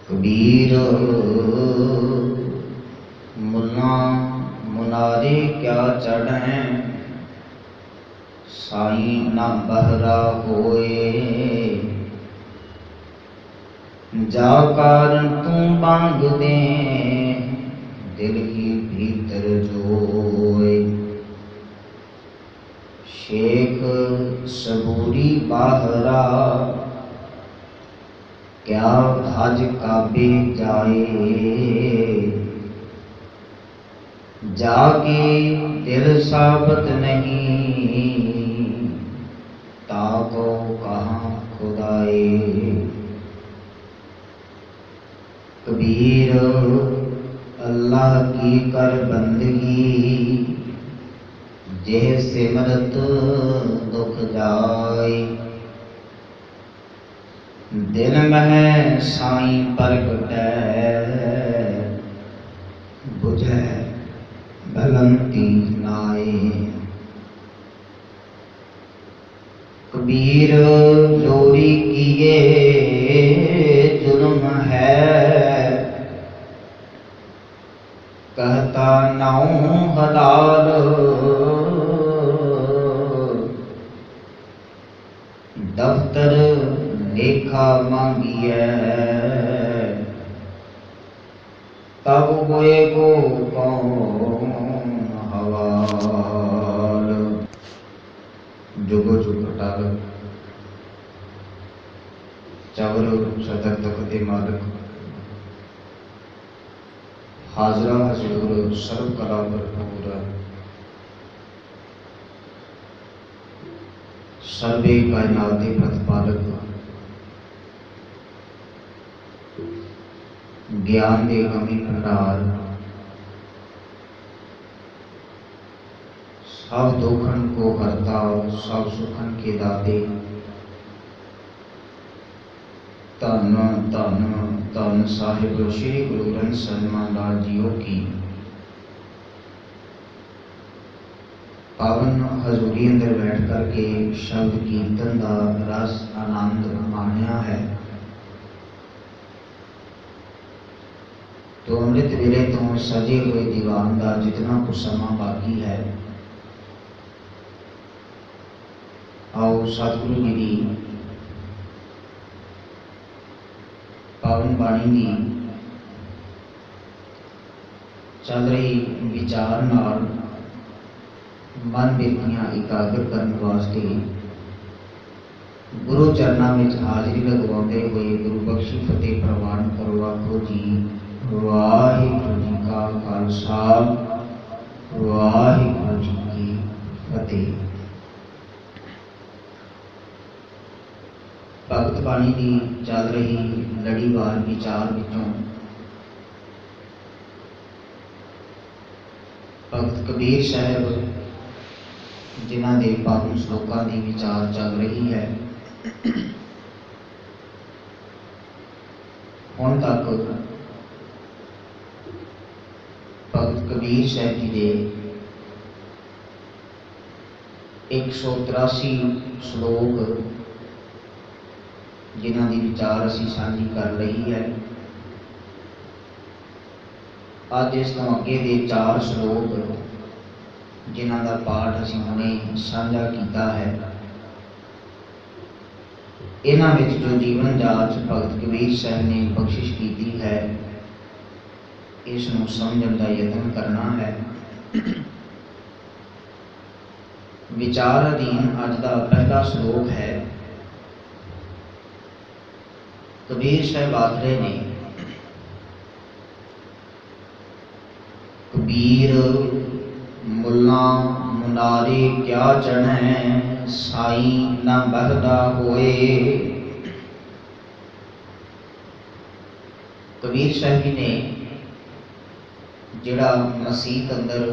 कबीर मुल्ला मुनारे क्या चढ़ें, साईं ना बहरा होए। जा कारण तू बांग दे, दिल ही भीतर जोए। शेख सबूरी बाहरा, क्या हज काबे जाए। जाके दिल साबत नहीं, ताको कहाँ खुदाए। कबीर अल्लाह की कर बंदगी, जेह सिमरत दुख जाए। दिल में साईं प्रगटै, बुझै भलंती नाए। कबीर जोरी किए जुल्म है, कहता नाऊं हलाल। दफ्तर लेखा मांगिए, तब होए को कौन हवाल। जुगो जुग अटाल चावर सदर तक मालिक, हाजरा हजूर सर्व कला भरपूर। सर्वे कायनाते प्रतिपालक, ज्ञान दे कमी भंडार। सब दुखन को हरता, सब सुखन के दाते। धन धन धन साहिब श्री गुरु ग्रंथ साहिब महाराज जीओ की पावन हजूरी अंदर बैठ करके शब्द कीर्तन का रस आनंद माणिया है। तो अमृत वेले तो सजे हुए दीवान का जितना कुछ समा बाकी है, आओ सतगुरु जी की पावन बाणी की चल रही विचार नाल मन बिरतियां एकाग्र करने वास्ते गुरु चरणों में हाजिरी लगवाते हुए गुरु बख्शी फतेह प्रवान करो। आखो जी वाहिगुरू जी का खालसा, वाहिगुरू जी की फतेह। भगत बाणी की चल रही लड़ीवार विचार विचों भगत कबीर साहब जिन्हां दे पावन श्लोकां की विचार चल रही है। हुण तक भगत कबीर साहब जी के 183 श्लोक जिन्हां की विचार असीं साझी कर रही है। अज इस तो अगे दे 4 श्लोक जिन्हां का पाठ असीं हुणे साझा कीता है। इन्हां विच जो जीवन जाच भगत कबीर साहब ने बख्शिश की है, इसनूं समझण का यतन करना है। विचार अधीन अज का पहला श्लोक है। कबीर साहब आख रहे ने, कबीर मुल्ला मुनारे क्या चढ़ें, साईं ना बहदा होए। कबीर साहब जी ने जिहड़ा मसीत अंदर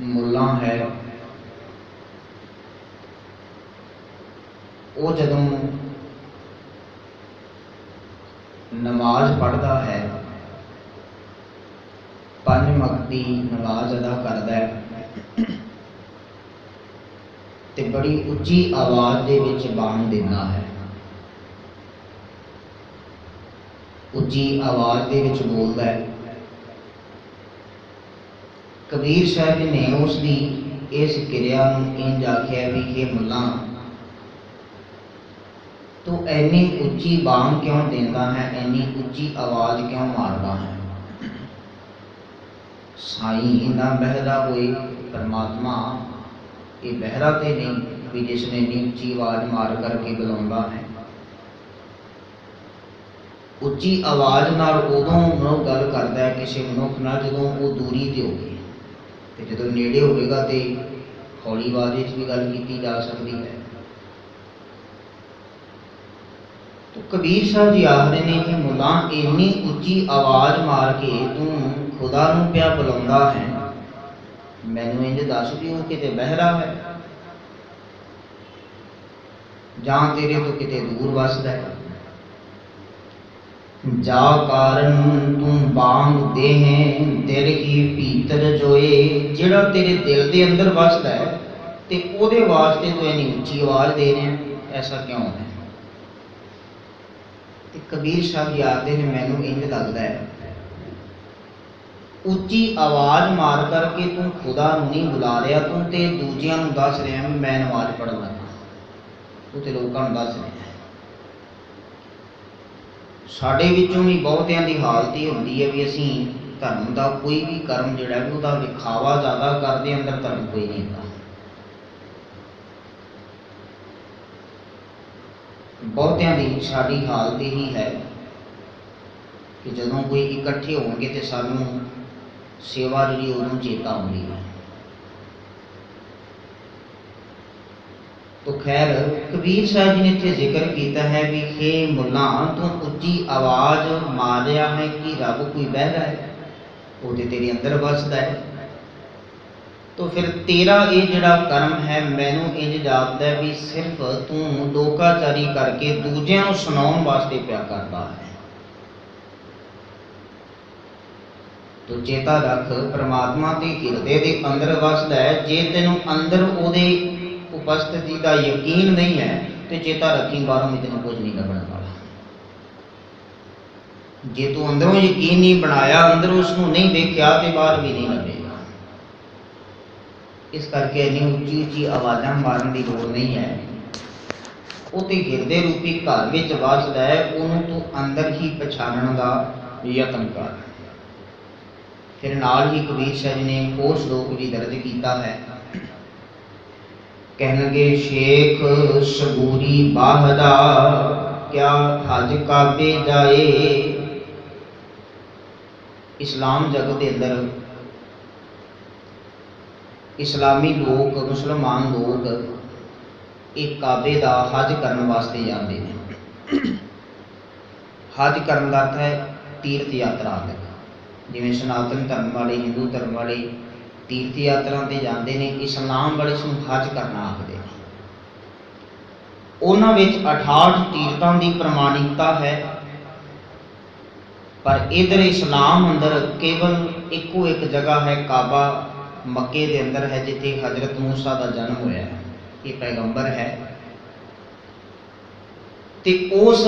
मुल्ला है, वो जदों नमाज पढ़ता है, 5 वक्त की नमाज अदा करता है, तो बड़ी उच्ची आवाज़ दे विच बाण देना है। ਉੱਚੀ आवाज़ ਦੇ ਵਿੱਚ ਬੋਲਦਾ है। कबीर साहब जी ने उसकी इस क्रिया इंज आख्या भी हे मुल्ला तू इन्नी उच्ची बांग क्यों देता है, इन्नी उच्ची आवाज़ क्यों मारता है। साई ना बहरा कोई परमात्मा ये बहरा तो नहीं भी जिसने इन्नी उच्ची आवाज़ मार करके बुलाता है। उच्ची आवाज़ नाल उदों मनुख गल करता है किसी मनुख नाल जदों वो दूरी ते होवे, ते जदों नेड़े होवेगा तो हौली आवाज़ भी गल की जा सकती है। तो कबीर साहब जी आखते ने कि मुला इन्नी उच्ची आवाज़ मार के तू खुदा नूं पिया बुलांदा है, मैनूं इंज दस भी वो किते बहरा है जां तेरे तो किते दूर वसदा है। जा कारण तू बांग दे है दिल की भीतर जोए, जिहड़ा तेरे दिल के अंदर वसदा है ते ओदे वास्ते तो इन्नी उच्ची आवाज़ दे रहे हैं, ऐसा क्यों है। ते कबीर साहब जी आखते हैं मैनूं इंज लगदा है उच्ची आवाज़ मार करके तू खुदा नहीं बुला रहा, तू तो दूजियां नूं दस रहा मैं नमाज पढ़न लगा, तू तो लोगों नूं दस रहा। साडे विचों भी बहुतियां दी हालत ही होंदी है भी असीं धर्म का कोई भी कर्म जिहड़ा भी उहदा विखावा ज़्यादा करदे, अंदर धर्म कोई नहीं होंदा। बहुतियां दी साडी हालत यही है कि जदों कोई इकट्ठे होणगे तो सानूं सेवा जिहड़ी उदों चेता आउंदी है। तो खैर कबीर साहब जी ने इत्थे जिक्र किया है भी हे मुल्ला तू उच्ची आवाज़ मार रहा है कि रब कोई बहरा है, वो तो तेरे अंदर वसदा है। तो फिर तेरा ये जिहड़ा कर्म है मैनूं इंज जापदा है भी सिर्फ तू लोकाचारी करके दूजियां नूं सुनाउण वास्ते पिया करदा है। तो चेता रख परमात्मा ते हिरदे दे अंदर वसदा है। जे तैनूं अंदर उहदे उपस्थिति का यकीन नहीं है तो चेता रखी बाहरों में तेन कुछ नहीं लभण वाला। जे तू अंदरों यकीन नहीं बनाया, अंदरों उसनूं नहीं देखा तो बाहर भी नहीं लभेगा। इस करके इन्नी उच्ची उच्ची आवाज़ां मारन की लोड़ नहीं है। वो तो हिरदे रूपी घर में वसदा है, उन्होंने तू अंदर ही पछाणन का यत्न कर। फिर नाल ही कबीर साहब जी ने वो श्लोक भी दर्ज किया है। कहनगे शेख सबूरी बाहरा क्या हज काबे जाए। इस्लाम जगत के अंदर इस्लामी लोग मुसलमान लोग एक काबे का हज करने वास्ते जाते हैं। हज करने का अर्थ है तीर्थ यात्रा। जिवें सनातन धर्म वाले हिंदू धर्म वाले तीर्थ यात्रा ते जाते हैं, इस्लाम वाले इसनूं हज करना आखते हैं। उन्हां विच 68 तीर्थों की प्रमाणिकता है, पर इधर इस्लाम अंदर केवल एको एक जगह है काबा मक्के के अंदर है, जिथे हजरत मूसा का जन्म होया है। ये पैगंबर है ते उस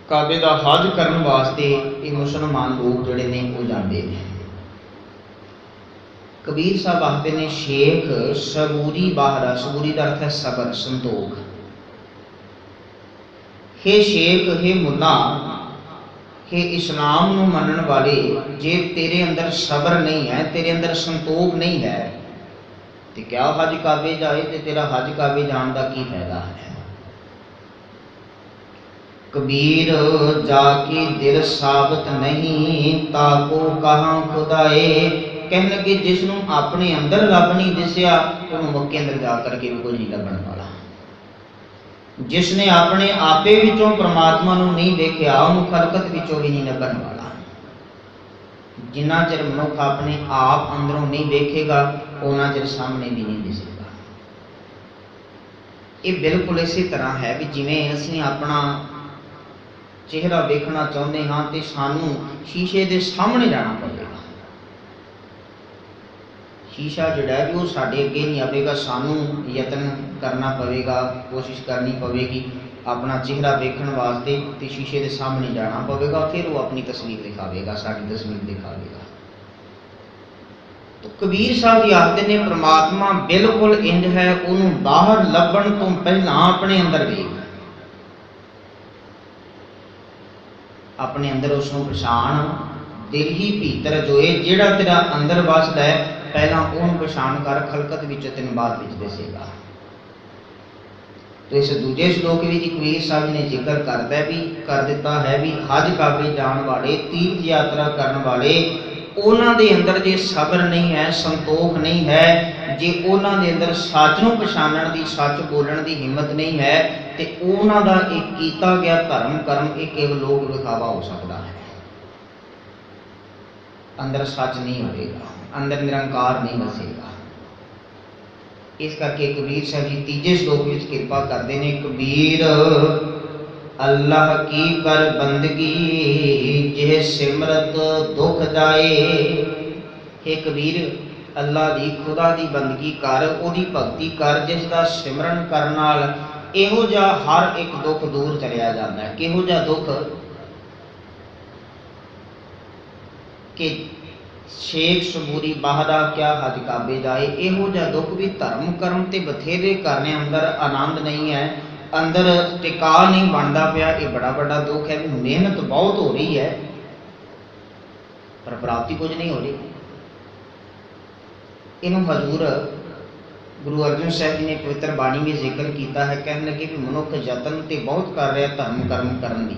काबे का हज करने वास्ते ये मुसलमान लोग जोड़े ने वो जाते हैं। कबीर साहब आखते ने शेख सबूरी बाहरा, सबूरी का अर्थ है सबर संतोख। हे शेख हे मुल्ला हे इस्लाम नूं मनन वाले, जे तेरे अंदर सबर नहीं है, तेरे अंदर संतोख नहीं है तो क्या हज काबे जाए, तो तेरा हज काबे जाने का की फायदा है। कबीर जाके दिल साबित नहीं ताको कहाँ खुदाए। कहने कि जिसनों अपने अंदर रब नहीं दिसया उन्होंने मक्के अंदर जा करके भी कोई नहीं लभण वाला। जिसने अपने आपे विचों परमात्मा नूं नहीं देखा उन्होंने खलकत विचों भी नहीं लभण वाला। जिन्ना चिर मनुख अपने आप अंदरों नहीं देखेगा उन्ना चिर सामने भी नहीं दिसेगा। ये बिल्कुल इसी तरह है कि जिवें असीं अपना चेहरा देखना चाहते हाँ तो सानू शीशे के सामने जाना पड़ेगा। शीशा जोड़ा है वो साढ़े अगे नहीं आएगा, सानू यत्न करना पवेगा, कोशिश करनी पवेगी अपना चेहरा देखने वास्ते तो शीशे के सामने जाना पवेगा, फिर वो अपनी तस्वीर दिखावेगा, साड़ी तस्वीर दिखावेगा। तो कबीर साहब जी आखते ने परमात्मा बिल्कुल इंज है, उन्होंने बाहर लभण तो पहला अपने अंदर वेख, अपने अंदर उसनों पछाण, दिल ही भीतर जोए, जेड़ा तेरा अंदर वसदा है पहला उन्होंने पछाण कर, खलकत विच तेन बाद विच दिसेगा। तो इस दूजे श्लोक में कबीर साहब ने जिक्र करता है भी कर दिता है भी हज काबे जान वाले, तीर्थ यात्रा करने वाले, उन्हां दे अंदर जे सब्र नहीं है, संतोख नहीं है, जे उन्हां दे अंदर सच नूं पछाणन दी, सच बोलण दी हिम्मत नहीं है, ते उन्हां दा एक कीता गया धर्म कर्म एक केवल लोक विखावा हो सकता है। अंदर सच नहीं होगा, अंदर निरंकार नहीं वसेगा। इस करके कबीर साहब जी तीजे श्लोक में कृपा करते हैं, कबीर अल्लाह की कर बंदगी जिह सिमरत दुख जाए। हे कबीर अल्लाह दी खुदा दी बंदगी कर, ओदी भगती कर, जिसका सिमरन करन नाल इहो जिहा हर एक दुख दूर चलिया जाता है। किहो जिहा दुख कि शेख सबूरी बाहरा क्या हज काबे जाए, इहो जिहा दुख भी धर्म कर्म ते बथेरे करने, अंदर आनंद नहीं है, अंदर टिका नहीं बनता पाया, ये बड़ा बड़ा दुख है। मेहनत बहुत हो रही है पर प्राप्ति कुछ नहीं हो रही। इनू हजूर गुरु अर्जन साहब जी ने पवित्र बाणी में जिक्र किया है, कहने लगे भी मनुख यतन तो बहुत कर रहा धर्म कर्म करने की,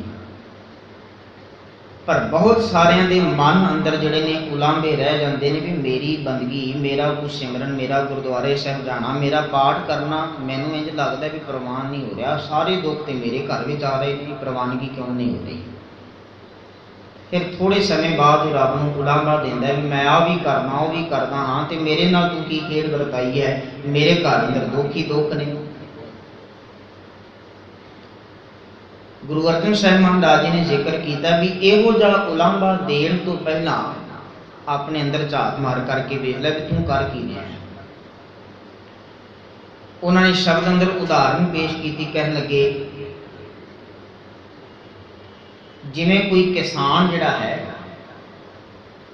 पर बहुत सारिਆਂ ਦੇ मन अंदर ਜਿਹੜੇ ਨੇ ਉਲਾਂਭੇ रह जाते हैं भी मेरी बंदगी, मेरा कुछ सिमरन, मेरा गुरुद्वारे साहब जाना, मेरा पाठ करना मैनू इंज लगता भी प्रवान नहीं हो रहा, सारे दुख तो मेरे घर में आ रहे हैं, प्रवानगी क्यों नहीं हो रही। फिर थोड़े समय बाद रब नूं उलांभा देंदा भी मैं आ भी करना, वो भी करना, हाँ तो मेरे नाल तू की खेड वरताई है, मेरे घर अंदर दुख ही दुख ने। गुरु अर्जन साहब महाराज जी ने जिक्र किया भी इहो जिहा उलांभा देण तो पहला अपने अंदर झात मार करके वेख लै भी तू कर की रहा है। उन्होंने शब्द अंदर उदाहरण पेश की, कहन लगे जिवें कोई किसान जिहड़ा है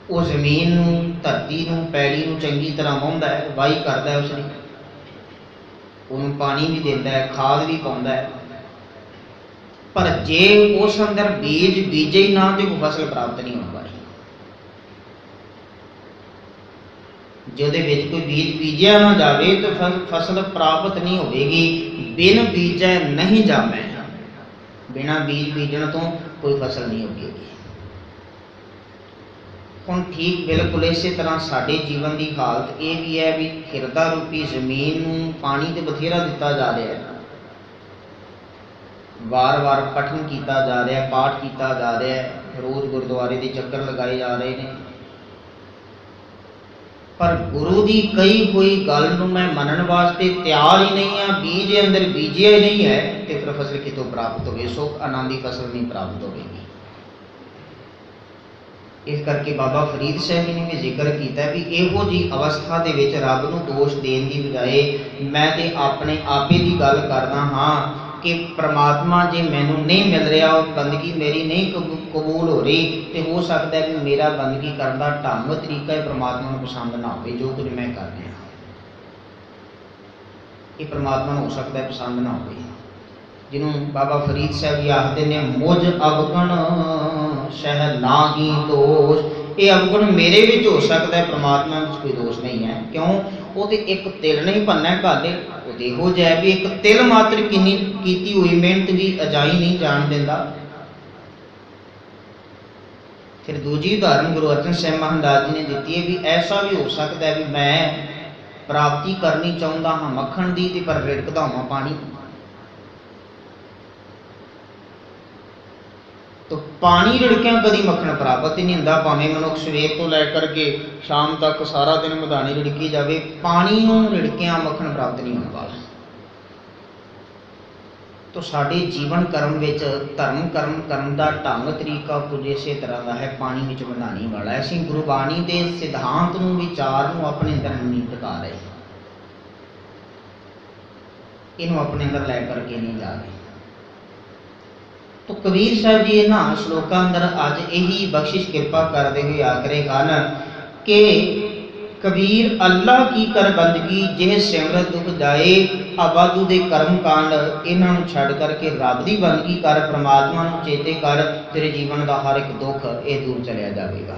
वो जमीन नूं, धरती नूं, पैड़ी नूं चंगी तरह वाहुंदा है, वाही करदा है, उसने उन्होंने पानी भी देता है, खाद भी पाउंदा है, पर जे उस अंदर बीज बीजे ही ना तो फसल प्राप्त नहीं हो पाई। जो कोई बीज बीजिया ना जाए तो फसल प्राप्त नहीं होगी। बिन बीजे नहीं जामे, बिना बीज बीजण तो कोई फसल नहीं होगी। हुण ठीक बिल्कुल इस तरह साडे जीवन की हालत ये भी है भी हिरदा रूपी जमीन नूं पानी तो बथेरा दिता जा रहा है, वार वार पठन किया जा रहा है, पाठ किया जा रहा है, रोज़ गुरुद्वारे के चक्कर लगाए जा रहे हैं, पर गुरु की कही हुई गल नूं मैं मनन वास्ते तैयार ही नहीं हाँ। बीज अंदर बीजिया ही नहीं है तो फिर फसल कितों प्राप्त होगी, सुख आनंदी फसल नहीं प्राप्त होगी। इस करके बाबा फरीद साहब जी ने भी जिक्र किया भी इहो जी अवस्था के विच रब नूं दोष देने की बजाय मैं तो अपने आपे की गल करदा हाँ कि परमात्मा जे मैनू नहीं मिल रहा, बंदगी मेरी नहीं कबूल हो रही, तो हो सकता है कि मेरा बंदगी करने का ढंग तरीका ही परमात्मा को पसंद ना हो, जो कुछ मैं कर रहा ये परमात्मा हो सकता है पसंद ना हो। जिन्होंने बाबा फरीद साहब जी आखते ने मुझ अवगुण शह ना ही दोष, ये अवगुण मेरे भी हो सकता है, परमात्मा में कोई दोष नहीं है। क्यों? वो तो एक तिल नहीं भन्ना घाले, वो जै भी एक तिल मात्र की हुई मेहनत भी अजाई नहीं जान देता। फिर दूजी उदाहरण गुरु अर्जन साहब महाराज जी ने दी है भी ऐसा भी हो सकता है भी मैं प्राप्ति करनी चाहता हाँ मक्खन की, पर रिड़कदा हुआ पानी, तो पानी रिड़किया कभी मक्खन प्राप्त ही नहीं होता। भावें मनुख सवेर तो लैकर के शाम तक सारा दिन मधानी रिड़की जाए, पानी रिड़किया मक्खन प्राप्त नहीं होने वाला। तो साडे जीवन कर्म विच धर्म कर्म करने का ढंग तरीका कुछ इस तरह का है, पानी में मधानी वाला है। असीं गुरबाणी के सिद्धांत नूं विचार नूं अपने अंदर नहीं टिका रहे, इनू अपने अंदर लै करके नहीं जा रहे। तो कबीर साहब जी इन्हां श्लोकां अंदर अज यही बख्शिश कृपा करते हुए आखरे हन कि कबीर अल्लाह की कर बंदगी जिह सिमरत दुख जाए, आबादू दे कर्म कांड इन्हां नूं छड्ड करके रब दी बंदगी कर, परमात्मा नूं चेते कर, तेरे जीवन का हर एक दुख ये दूर चलिया जाएगा।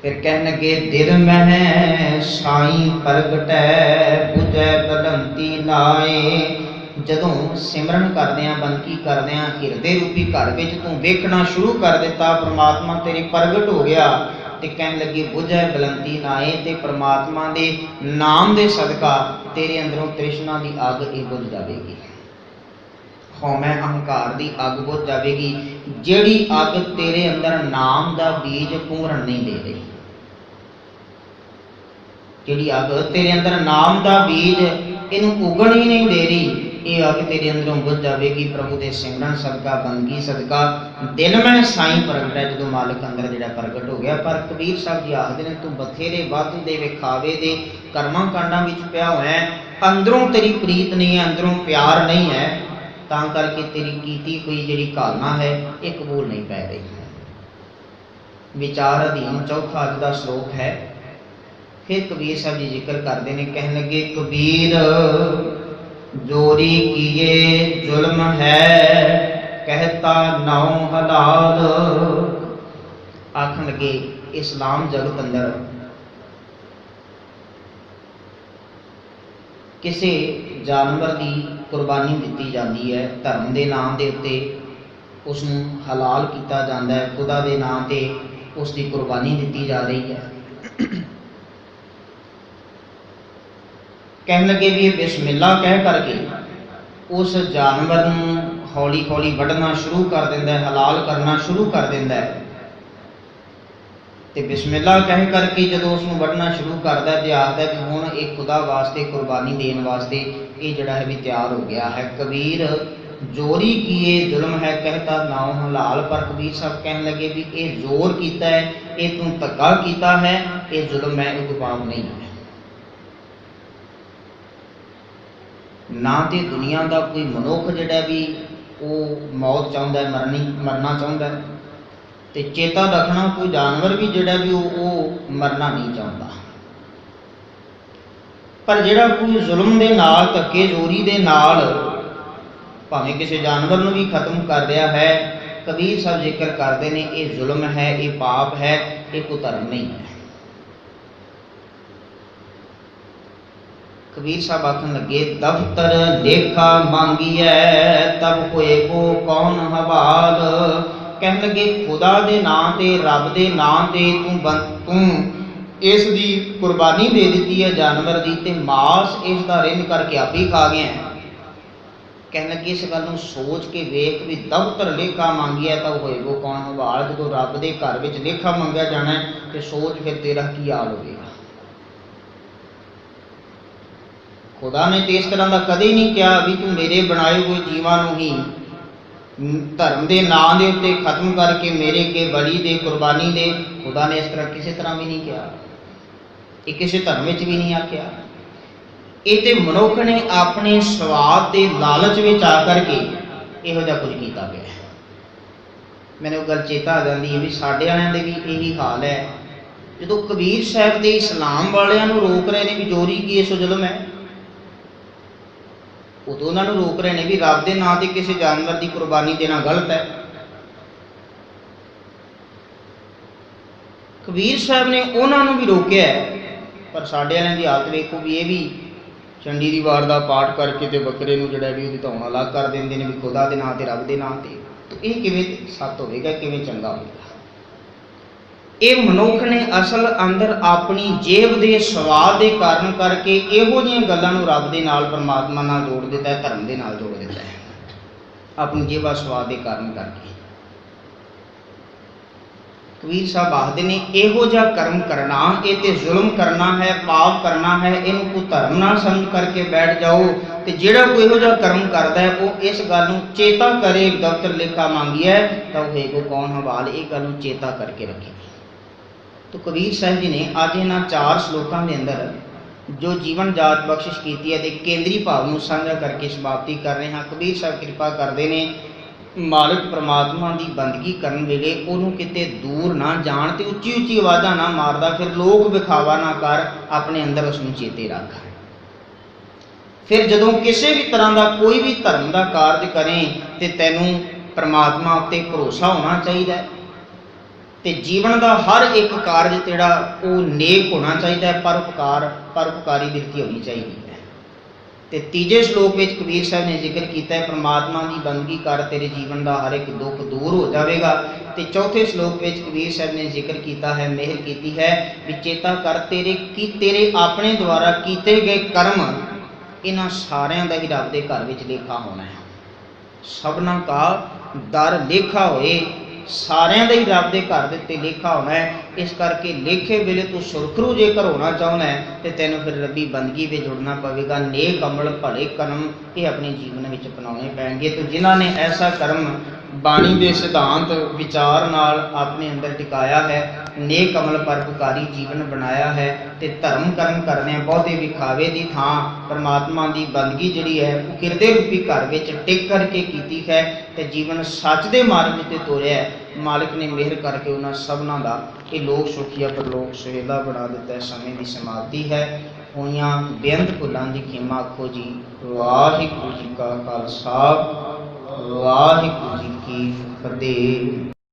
फिर कहन लगे दिल मह साई प्रगटै बुझै बलंती नाए। जदों सिमरन करदे बंदगी करदे हिरदे रूपी घर विच तूं वेखना शुरू कर दिता, परमात्मा तेरे प्रगट हो गया, ते कहन लगे बुझै बलंती नाए, ते परमात्मा दे नाम दे सदका तेरे अंदरों तृष्णा की अग ये बुझ जाएगी, हौमै अहंकार की अग बुझ जाएगी, जिहड़ी अग तेरे अंदर नाम का बीज पूरण नहीं दे रही, जिहड़ी अग तेरे अंदर नाम का बीज इनू उगण ही नहीं दे रही, ये अग तेरे अंदरों बुझ जाएगी प्रभु के सिमरन सदका, बंदगी सदका। दिल में साई प्रगट है, जो मालिक अंदर जिहड़ा प्रगट हो गया। पर कबीर साहब जी आखदे ने तू बथेरे वाधू दे विखावे दे कर्मां कांडां विच पिया होया है, अंदरों तेरी प्रीत नहीं है, अंदरों प्यार नहीं है, तां करके तेरी कीती हुई जिहड़ी घालना है ये कबूल नहीं पै रही। विचार अधीन चौथा अज दा श्लोक है। फिर कबीर साहब जी जिक्र करते हैं, कहने लगे कबीर जोरी किए जुल्म है, कहता नाउ हलाल। आखन लगे इस्लाम जगत अंदर किसी जानवर की कुर्बानी दी जाती है, धर्म के नाम के उत्ते उसनूं हलाल किया जाता है, खुदा के नाम से उसकी कुर्बानी दी जा रही है। कहने लगे भी बिस्मिल्ला कह करके उस जानवर नूं हौली हौली वढ़ना शुरू कर देंदा है, हलाल करना शुरू कर देंदा है। तो बिस्मिल्ला कह करके जो उसनूं वढ़ना शुरू करता है तो आखदा भी हुण एक खुदा वास्ते कुर्बानी देने वास्ते ये जिहड़ा है भी तैयार हो गया है। कबीर जोरी किए जुल्म है, कहता नाउ हलाल। पर कबीर साहब कहने लगे भी ये जोर किया है, ये तू धक्का किया है, ये जुल्म है, ये पाप नहीं है। ना तो दुनिया का कोई मनुख जिहड़ा भी वो मौत चाहुंदा है, मरना चाहुंदा है, तो चेता रखना कोई जानवर भी जिहड़ा भी वो मरना नहीं चाहता। पर जिहड़ा कोई जुल्म दे नाल धक्के जोरी दे नाल भावें किसी जानवर नूं भी खत्म कर दिया है, कबीर साहब जिक्र करते हैं ये जुल्म है, ये पाप है, ये कोई धर्म नहीं है। कबीर साहब आखन लगे दफ्तर लेखा मांगिए तब होए को कौन हवाल। कहने लगे खुदा दे नाम ते रब दे नाम ते तू इस दी कुर्बानी दे दी है जानवर दी, ते मांस इसका रिन करके आप ही खा गए। कहने लगे इस गल सोच के वेख भी दफ्तर लेखा मांगिए तब होए को कौन हवाल। जो रब दे घर विच लेखा मंगया जाना है तो सोच फिर तेरा की हाल होगा। खुदा ने तो इस तरह का कदे नहीं कहा भी तू मेरे बनाए हुए जीवां नूं ही धर्म के नाम के उत्ते खत्म करके मेरे के बलि दे कुर्बानी दे। खुदा ने इस तरह किसी तरह भी नहीं कहा, ये किसी धर्म में भी नहीं आख्या। ये तो मनुख ने अपने स्वाद के लालच में आ करके इहो जिहा कुछ किया गया। मैंने वो गल चेता आ जाती है भी साडे वालियां दे भी यही हाल है। जो कबीर साहब के इस्लाम वालियां नूं रोक रहे हैं भी जोरी की इस जुल्म है, उदों उन्होंने रोक रहे हैं भी रब के नाम से किसी जानवर की कुर्बानी देना गलत है। कबीर साहब ने उन्होंने भी रोकया है, पर साढ़े वालों की हालत वेखो भी ये भी चंडी की वार का पाठ करके तो बकरे नूं जिहड़ा भी धौण अलग कर देंगे ने भी खुदा के नाम से रब के नाम से। तो ये किवें सत होगा, किवें चंगा होगा। ये मनुख ने असल अंदर अपनी जेब के स्वाद के कारण करके इहो जिहियां गल्लां नूं रब दे नाल परमात्मा नाल जोड़ दिता है, धर्म के नाल जोड़ दिता है, अपनी जेबा स्वाद के कारण करके। कबीर साहब आखदे ने इहो जिहा कर्म करना ये तो जुल्म करना है, पाप करना है, इनू कोई धर्म ना समझ करके बैठ जाओ। तो जिहड़ा कोई इहो जिहा कर्म करता है वो इस गल नूं चेता करे दफ्तर लेखा मांगिए तो होए को कौन हवाल, ये गल नूं चेता करके रखे। तो कबीर साहब जी ने आज इन्हां 4 श्लोकों के अंदर जो जीवन जात बख्शिश की है, केंद्री भाव को साझा करके समाप्ति कर रहे हैं। कबीर साहब कृपा करते हैं ਮਾਲਕ ਪ੍ਰਮਾਤਮਾ ਦੀ ਬੰਦਗੀ ਕਰਨ ਵੇਲੇ ਉਹਨੂੰ ਕਿਤੇ ਦੂਰ ਨਾ ਜਾਣ ਤੇ ਉੱਚੀ ਉੱਚੀ ਆਵਾਜ਼ਾਂ ਨਾ ਮਾਰਦਾ, ਫਿਰ ਲੋਕ ਵਿਖਾਵਾ ਨਾ ਕਰ, ਆਪਣੇ ਅੰਦਰ ਉਸ ਨੂੰ ਚੇਤੇ ਰੱਖ। ਫਿਰ ਜਦੋਂ ਕਿਸੇ ਵੀ ਤਰ੍ਹਾਂ ਦਾ ਕੋਈ ਵੀ ਧਰਮ ਦਾ ਕਾਰਜ ਕਰੇ ਤੇ ਤੈਨੂੰ ਪ੍ਰਮਾਤਮਾ ਉੱਤੇ ਭਰੋਸਾ ਹੋਣਾ ਚਾਹੀਦਾ ਹੈ ਤੇ ਜੀਵਨ ਦਾ ਹਰ ਇੱਕ ਕਾਰਜ ਜਿਹੜਾ ਉਹ ਨੇਕ ਹੋਣਾ ਚਾਹੀਦਾ ਹੈ, ਪਰਉਪਕਾਰੀ ਬਿਰਤੀ ਹੋਣੀ ਚਾਹੀਦੀ ਹੈ। ਤੇ ਤੀਜੇ ਸ਼ਲੋਕ ਵਿੱਚ ਕਬੀਰ ਸਾਹਿਬ ਨੇ ਜ਼ਿਕਰ ਕੀਤਾ ਹੈ ਪ੍ਰਮਾਤਮਾ ਦੀ ਬੰਦਗੀ ਕਰ, ਤੇਰੇ ਜੀਵਨ ਦਾ ਹਰ ਇੱਕ ਦੁੱਖ ਦੂਰ ਹੋ ਜਾਵੇਗਾ। ਤੇ ਚੌਥੇ ਸ਼ਲੋਕ ਵਿੱਚ ਕਬੀਰ ਸਾਹਿਬ ਨੇ ਜ਼ਿਕਰ ਕੀਤਾ ਹੈ, ਮਿਹਰ ਕੀਤੀ ਹੈ ਵੀ ਚੇਤਾ ਕਰ ਤੇਰੇ ਆਪਣੇ ਦੁਆਰਾ ਕੀਤੇ ਗਏ ਕਰਮ, ਇਹਨਾਂ ਸਾਰਿਆਂ ਦਾ ਹੀ ਰੱਬ ਦੇ ਘਰ ਵਿੱਚ ਲੇਖਾ ਹੋਣਾ ਹੈ। ਸਭਨਾ ਕਾ ਦਰ ਲੇਖਾ ਹੋਏ, ਸਾਰਿਆਂ ਦਾ ਹੀ ਰੱਬ ਦੇ ਘਰ ਦੇ ਉੱਤੇ ਲੇਖਾ ਹੋਣਾ ਹੈ। ਇਸ ਕਰਕੇ ਲੇਖੇ ਵੇਲੇ ਤੂੰ ਸੁਰਖਰੂ ਜੇਕਰ ਹੋਣਾ ਚਾਹੁੰਦਾ ਹੈ ਤੇ ਤੈਨੂੰ ਫਿਰ ਰੱਬੀ ਬੰਦਗੀ ਵਿੱਚ ਜੁੜਨਾ ਪਵੇਗਾ। ਨੇਕ ਅਮਲ ਭਲੇ ਕਰਮ ਇਹ ਆਪਣੇ ਜੀਵਨ ਵਿੱਚ ਅਪਣਾਉਣੇ ਪੈਣਗੇ। ਤੇ ਜਿਨ੍ਹਾਂ ਨੇ ਐਸਾ ਕਰਮ ਬਾਣੀ ਦੇ ਸਿਧਾਂਤ ਵਿਚਾਰ ਨਾਲ ਆਪਣੇ ਅੰਦਰ ਟਿਕਾਇਆ ਹੈ, ਨੇਕ ਅਮਲ ਪਰਉਪਕਾਰੀ ਜੀਵਨ ਬਣਾਇਆ ਹੈ ਤੇ ਧਰਮ ਕਰਮ ਕਰਦਿਆਂ ਬਹੁਤੇ ਵਿਖਾਵੇ ਦੀ ਥਾਂ ਪਰਮਾਤਮਾ ਦੀ ਬੰਦਗੀ ਜਿਹੜੀ ਹੈ ਉਹ ਕਿਰਦੇ ਰੂਪੀ ਘਰ ਵਿੱਚ ਟਿਕ ਕਰਕੇ ਕੀਤੀ ਹੈ ਤੇ ਜੀਵਨ ਸੱਚ ਦੇ ਮਾਰਗ ਉੱਤੇ ਤੋਰਿਆ। ਮਾਲਕ ਨੇ ਮਿਹਰ ਕਰਕੇ ਉਹਨਾਂ ਸਭਨਾਂ ਦਾ ਇਹ ਲੋਕ ਸੁਖੀਆ ਪਰਲੋਕ ਸੁਹੇਲਾ ਬਣਾ ਦਿੱਤਾ। ਸਮੇਂ ਦੀ ਸਮਾਪਤੀ ਹੈ। ਹੋਈਆਂ ਬੇਅੰਤ ਭੁੱਲਾਂ ਦੀ ਖਿਮਾ ਆਖੋ ਜੀ। ਵਾਹਿਗੁਰੂ ਜੀ ਕਾ ਖਾਲਸਾ, ਵਾਹਿਗੁਰੂ ਜੀ ਕੀ ਫਤਿਹ।